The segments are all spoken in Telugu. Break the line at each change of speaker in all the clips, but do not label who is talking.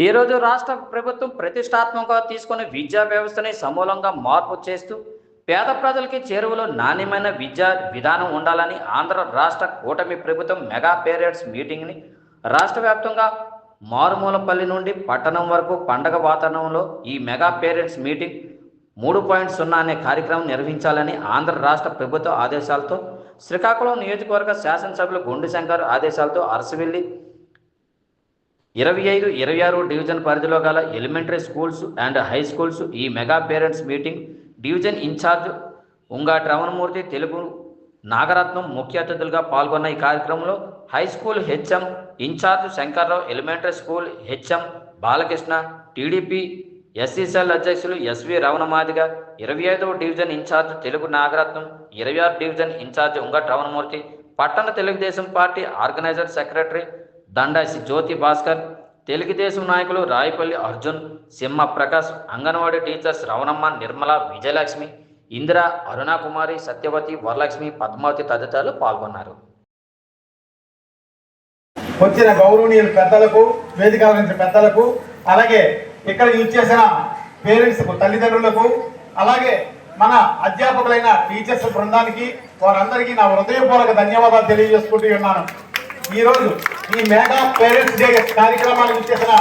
ఈరోజు రాష్ట్ర ప్రభుత్వం ప్రతిష్టాత్మకంగా తీసుకునే విద్యా వ్యవస్థని సమూలంగా మార్పు చేస్తూ పేద ప్రజలకి చేరువలో నాణ్యమైన విద్యా విధానం ఉండాలని ఆంధ్ర రాష్ట్ర కూటమి ప్రభుత్వం మెగా పేరెంట్స్ మీటింగ్ని రాష్ట్ర వ్యాప్తంగా మారుమూలపల్లి నుండి పట్టణం వరకు పండగ వాతావరణంలో ఈ మెగా పేరెంట్స్ మీటింగ్ 3.0 అనే కార్యక్రమం నిర్వహించాలని ఆంధ్ర రాష్ట్ర ప్రభుత్వ ఆదేశాలతో శ్రీకాకుళం నియోజకవర్గ శాసనసభ్యులు గుండు శంకర్ ఆదేశాలతో అరసవిల్లి 25, 26 డివిజన్ పరిధిలో గల elementary schools and high schools ఈ mega parents meeting division incharge Ungati Ramanamurthy Telugu Nagaratnam ముఖ్య అతిథులుగా పాల్గొన్న ఈ కార్యక్రమంలో high school HM incharge Shankarrao, elementary school HM Balakrishna, TDP SC cell అధ్యక్షులు ఎస్వి రమణమాదిగ, 25వ division incharge Telugu Nagaratnam, 26 division incharge Ungati Ramanamurthy, పట్టణ Telugudesam party organiser secretary Dandasi Jyothi Bhaskar, Telugudesam నాయకులు రాయపల్లి అర్జున్, సింహ ప్రకాష్, అంగన్వాడీ టీచర్స్ రవణమ్మ, నిర్మల, విజయలక్ష్మి, ఇందిర, అరుణాకుమారి, సత్యవతి, వరలక్ష్మి, పద్మావతి తదితరులు పాల్గొన్నారు.
వచ్చిన గౌరవనీయుల పెద్దలకు, వేదిక పెద్దలకు, అలాగే ఇక్కడ యూజ్ చేసిన పేరెంట్స్ తల్లిదండ్రులకు, అలాగే మన అధ్యాపకులైన టీచర్స్ బృందానికి వారందరికీ నా హృదయపూర్వక ధన్యవాదాలు తెలియజేసుకుంటూ ఉన్నాను. ఈరోజు ఈ మెగా పేరెంట్స్ డే కార్యక్రమానికి చేసిన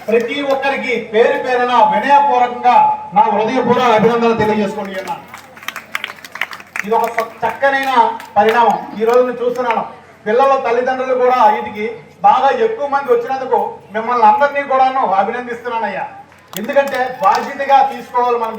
ప్రతి ఒక్కరికి పేరు పేరున వినయపూర్వకంగా నా హృదయపూర్వక అభినందనలు తెలియజేసుకుంటూ ఉన్నాను. ఇది ఒక చక్కనైన పరిణామం. ఈ రోజు నేను చూస్తున్నాను, పిల్లల తల్లిదండ్రులు కూడా వీటికి బాగా ఎక్కువ మంది వచ్చినందుకు మిమ్మల్ని అందరినీ కూడాను అభినందిస్తున్నానయ్యా. ఎందుకంటే బాధ్యతగా తీసుకోవాలి మన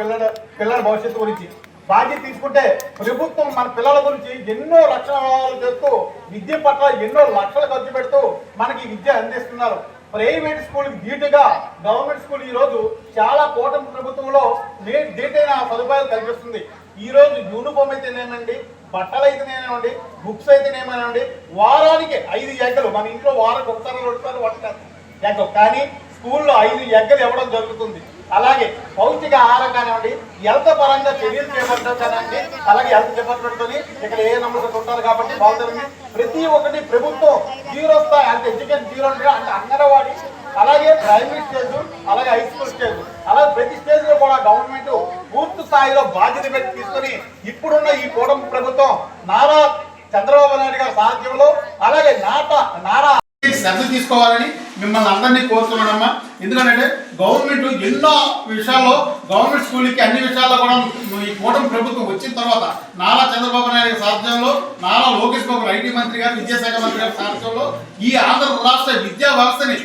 పిల్లల భవిష్యత్తు గురించి. బాధ్యత తీసుకుంటే ప్రభుత్వం మన పిల్లల గురించి ఎన్నో రక్షణలు చేస్తూ విద్య పట్ల ఎన్నో లక్షలు ఖర్చు పెడుతూ మనకి విద్య అందిస్తున్నారు. ప్రైవేట్ స్కూల్కి ధీటుగా గవర్నమెంట్ స్కూల్ ఈ రోజు చాలా కూటమి ప్రభుత్వంలో ధీటైన సదుపాయాలు కల్పిస్తుంది. ఈ రోజు యూనిఫామ్ అయితేనేమండి, బట్టలు అయితేనేమండి, బుక్స్ అయితేనేమనండి, వారానికి 5 ఎగ్గలు, మన ఇంట్లో వారానికి ఒకసారి 2 సార్లు ఎగ్గ, కానీ స్కూల్లో 5 ఎగ్గలు ఇవ్వడం జరుగుతుంది. అలాగే పౌష్టిక ఆహారం కానివ్వండి, హెల్త్ పరంగా చర్యలు చేపట్టడం కానివ్వండి, అలాగే హెల్త్ డిపార్ట్మెంట్తో ఇక్కడ ఏ నమ్మకం ఉంటారు కాబట్టి బాగుంటుంది. ప్రతి ఒక్కటి ప్రభుత్వం 0 స్థాయి అంటే ఎడ్యుకేషన్ 0 అంటే అంగన్వాడీ, అలాగే ప్రైమరీ స్టేజ్, అలాగే హై స్కూల్ స్టేజ్, అలాగే ప్రతి స్టేజ్ లో కూడా గవర్నమెంట్ పూర్తి స్థాయిలో బాధ్యత పెట్టి తీసుకొని ఇప్పుడున్న ఈ కూటమి ప్రభుత్వం నారా చంద్రబాబు నాయుడు గారి సారథ్యంలో అలాగే నారా శ్రద్ధ తీసుకోవాలని మిమ్మల్ని అందరినీ కోరుతున్నానమ్మా. ఎందుకంటే గవర్నమెంట్ ఎన్నో విషయాల్లో గవర్నమెంట్ స్కూల్కి అన్ని విషయాల్లో కూడా ఈ కూటమి ప్రభుత్వం వచ్చిన తర్వాత నారా చంద్రబాబు నాయుడు గారి సారథ్యంలో, నారా లోకేష్ బాబు ఐటీ మంత్రి గారు, విద్యాశాఖ మంత్రి గారి సారథ్యంలో ఈ ఆంధ్ర రాష్ట్ర విద్యా వ్యవస్థని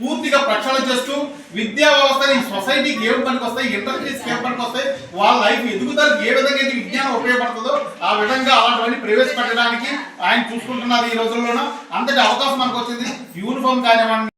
పూర్తిగా ప్రక్షాళన చేస్తూ విద్యా వ్యవస్థని సొసైటీకి ఏ పనికి వస్తాయి, ఇండస్ట్రీస్కి ఏ పనికి వస్తాయి, వాళ్ళ లైఫ్ ఎదుగుదలకు ఏ విధంగా అయితే విజ్ఞానం ఉపయోగపడుతుందో ఆ విధంగా అలాంటివన్నీ ప్రవేశపెట్టడానికి ఆయన చూసుకుంటున్నారు. ఈ రోజుల్లోనూ అంతటి అవకాశం మనకు వచ్చింది. యూనిఫామ్ కానివ్వండి,